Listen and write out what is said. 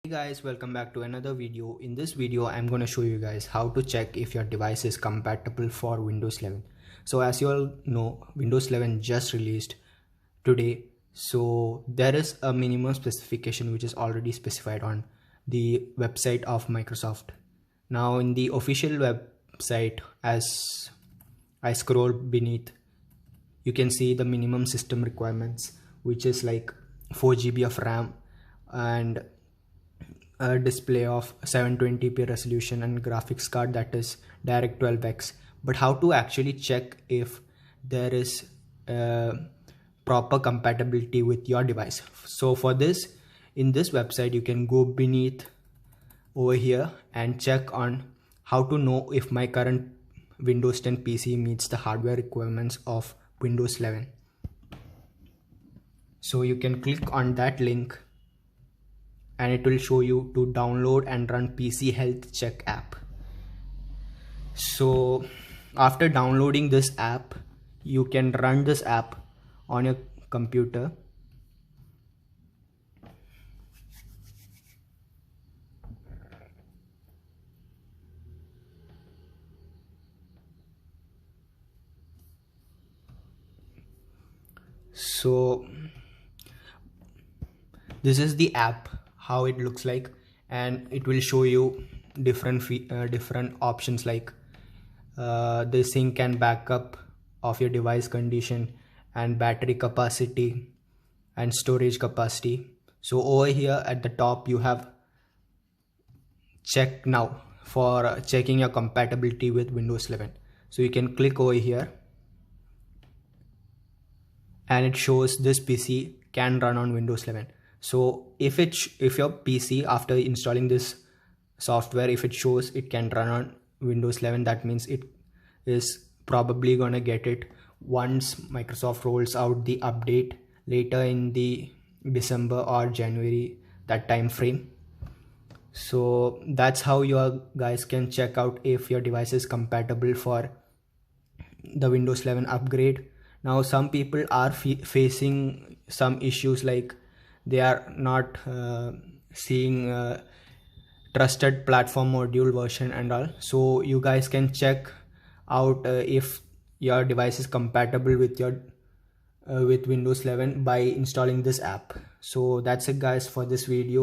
Hey guys, welcome back to another video. In this video I'm going to show you guys how to check if your device is compatible for Windows 11. So as you all know, Windows 11 just released today, so there is a minimum specification which is already specified on the website of Microsoft. Now in the official website, as I scroll beneath, you can see the minimum system requirements, which is like 4 GB of RAM and a display of 720p resolution and graphics card that is DirectX 12X. But how to actually check if there is proper compatibility with your device? So for this, in this website you can go beneath over here and check on how to know if my current Windows 10 PC meets the hardware requirements of Windows 11. So you can click on that link and it will show you to download and run PC Health Check app. So after downloading this app, you can run this app on your computer. So this is the app, how it looks like, and it will show you different options like the sync and backup of your device condition and battery capacity and storage capacity. So over here at the top you have check now for checking your compatibility with Windows 11. So you can click over here and it shows this PC can run on Windows 11. So if your PC, after installing this software, if it shows it can run on Windows 11, that means it is probably gonna get it once Microsoft rolls out the update later in the December or January, that time frame. So that's how you guys can check out if your device is compatible for the Windows 11 upgrade. Now some people are facing some issues, like they are not seeing trusted platform module version and all. So you guys can check out if your device is compatible with your with Windows 11 by installing this app. So that's it guys for this video.